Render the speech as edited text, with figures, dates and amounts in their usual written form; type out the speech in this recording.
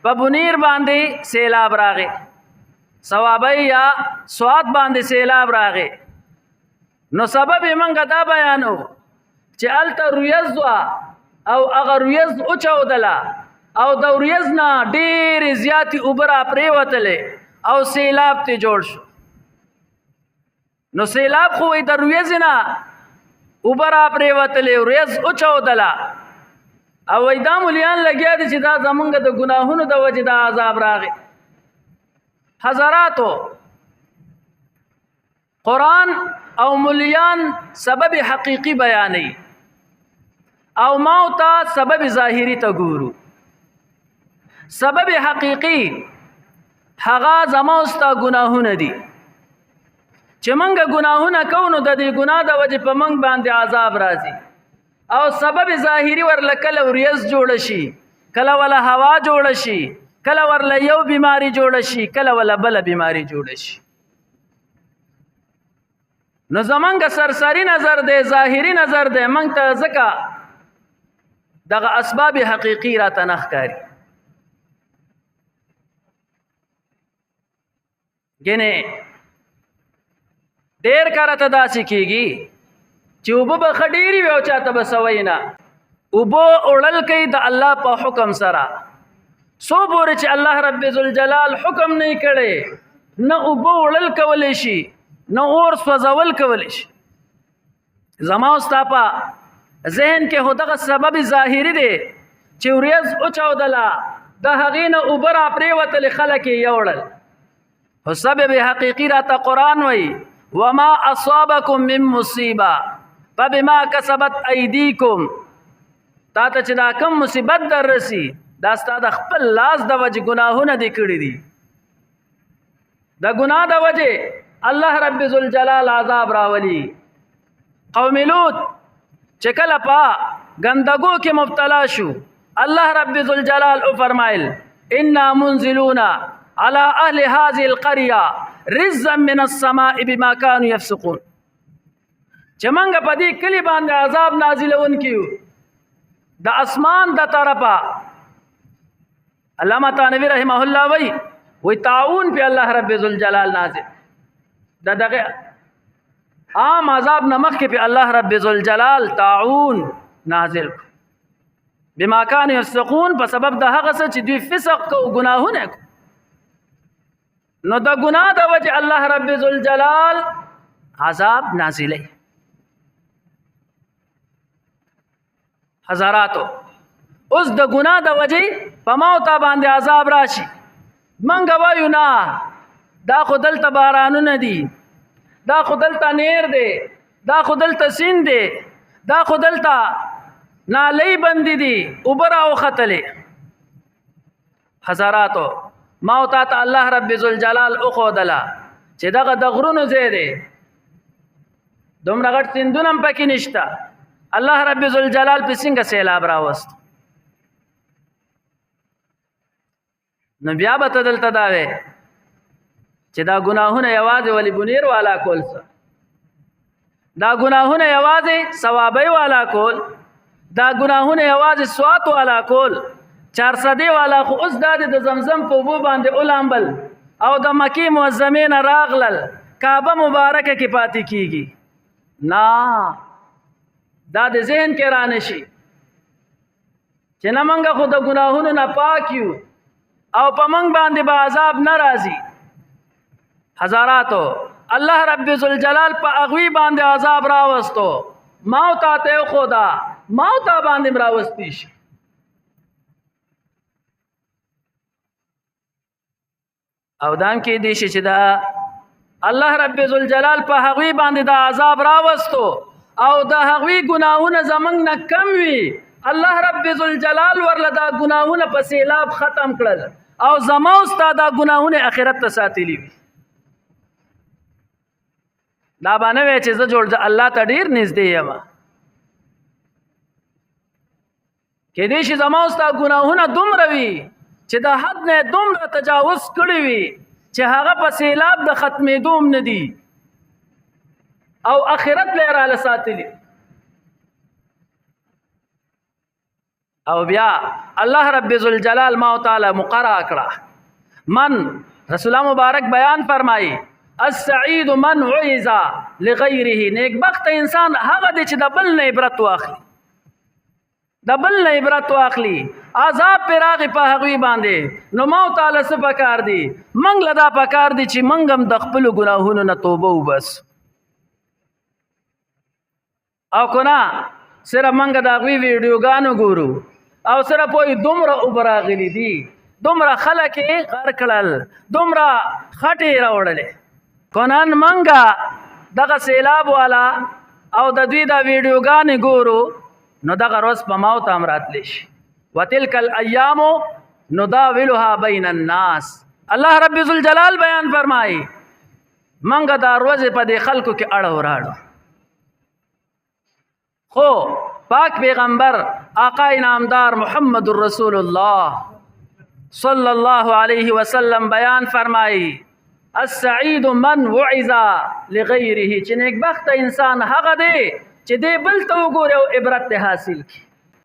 په بنیر باندې سیلاب راغی، صوابی یا سواد باندې سیلاب راغی. نو سبب یې موږ دا بیانو چې هلته ریز وه او هغه ریز وچاودله او د ریز نه ډېرې زیاتې اوبه را پرېوتلې او سیلاب ترې جوړ شو. نو سیلاب خو وایي د ریزې نه اوبه را پرېوتلې، ریز وچاودله او وایي دا مولیان لګیا دي چې دا زمونږ د ګناهونو د وجې دا عذاب راغی. حضراتو، قرآن او مولیان سبب حقیقی بیانوي او ما ته سبب ظاهری ته ګورو. سبب حقیقی هغه زما او ستا ګناهونه دي چې موږ ګناهونه کوو نو د دې ګناه د وجې په موږ باندې عذاب راځي. او سبب ظاهری ورله کله ریز جوړه شي، کله ولا هوا جوړه شي، کله ورله یو بیماری جوړه شي، کله ولا بله بیماری جوړه شي. نو زمونږ سرسری نظر دی، ظاهری نظر دی، موږ ته ځکه دغه اسباب حقیقي راته نه ښکاري. ګینې ډېر کاره ته داسې کېږي چې اوبه به ښه ډېرې وي او چاته به سوی نه. اوبه وړل کوي د الله په حکم سره، څو پورې چې الله رب ذوالجلال حکم نه کړی نه اوبه وړل کولی شي نه اور سوځول کولی شي. زما او ستا په ذهن کې خو دغه سبب ظاهري دی چې ورېځ وچاودله، د هغې نه اوبه را پرېوتلې، خلک یې یوړل. خو سبب حقیقي راته قرآن وایي وما اصابکم من مصیبه فبما کسبت ایدیکم. تا ته چې دا کم مصیبت در رسي دا ستا د خپل لاس د وجې ګناهونه دې کړي دي. د ګناه د وجې الله رب ذوالجلال عذاب راولي. قوم لوط چې کله په ګندګو کې مبتلا شو، الله رب ذوالجلال فرمایل انا منزلون على اهل هذه القريه رزا من السماء بما كانوا يفسقون. چې موږ په دې کلي باندې عذاب نازلونکي یو د اسمان د طرفه. علامه تانوي رحمه الله وی تعاون په الله رب ذوالجلال نازل، دغه عام عذاب نمخ کې په الله رب ذوالجلال تعاون نازل بما كانوا يفسقون، په سبب د هغه څه چې دوی فسق کو ګناهونه کو. نو د ګناه د وجه الله رب ذوالجلال عذاب نازلې. حضراتو، اوس د ګناه د وجه په ما او تا باندې عذاب راشي، منګه وایو نه دا خو دلته بارانونه دي، دا خو دلته نیر دی، دا خو دلته سیند دی، دا خو دلته نالۍ بندې دي، اوبه راوختلې. حضراتو، ما او تا ته الله رب ذوالجلال وښودله چې دغه د غرونو ځای دی، دومره غټ سیندونه هم پکې نشته. الله رب ذوالجلال په څنګه سیلاب راوست؟ نو بیا به ته دلته دا وې چې دا ګناهونه یوازې ولی بنیر والا کول څه، دا ګناهونه یوازې ثوابۍ والا کول، دا ګناهونه یوازې سوات والا کول، چارسدې والا خو اوس دا د زمزم په اوبو باندې ولامبل او د مکې معظمې نه راغلل کعبه مبارکه کې پاتې کیږي. نه، دا د ذهن کې رانه شي چې نه موږ خو د ګناهونو نه پاک یو او په موږ باندې به عذاب نه راځي. حضراتو، الله رب ذوالجلال په هغوی باندې عذاب راوستو، ما او تا ته وښوده، ما او تا باندې هم راوستی شي. او دام کې دی چې دا الله رب ذوالجلال په هغوی باندې دا عذاب راوستو او دا هغوی ګناهونه زمونږ نه کم وي، الله رب ذوالجلال ورله دا ګناهونه په سیلاب ختم کړل او زما او ستا دا ګناهونه آخرت ته ساتلي وي. دا به نه وی چې زه جوړ الله ته ډېر نږدې یم، کېدای شي زما او ستا ګناهونه دومره وي چې د حد نه دومره تجاوز کړی وي چې هغه په سیلاب د ختمېدو هم نه دي او آخرت له راله ساتلی. او بیا الله رب ذوالجلال ما تعالی مقرر کړه من رسول الله مبارک بیان فرمایي السعید من عیز لغیره نیک بخت انسان هغه دی چې د بل نه عبرت واخلي د بل نه عبرت واخلي عذاب پر راغی په هغوی باندې نو ما تعالی څه پکار دی منګ لدا پکار دی چې منګ هم د خپل ګناهونو نه توبه وبس او کنا سره منګ د هغوی ویډیوګانو ګورو او سره پوی دومره اوبراغلی دي دومره خلک یې غر کړل دومره خټې راوړلې کنان منګه دغه سیلاب والا او د دوی دا ویډیوګانې ګورو نو دغه روز په موت هم راتلی شي وتلک الایام نداولها بین الناس الله رب ذوالجلال بیان فرمایي منګه دا ورځې په دې خلکو کې اړه وراړو خو پاک پیغمبر آقا نامدار محمد رسول الله صلی الله علیه وسلم بیان فرمایي السعید من وعظ لغیره چې نیک بخت انسان هغه دی چې دی بل ته وګوري او عبرت حاصل کړي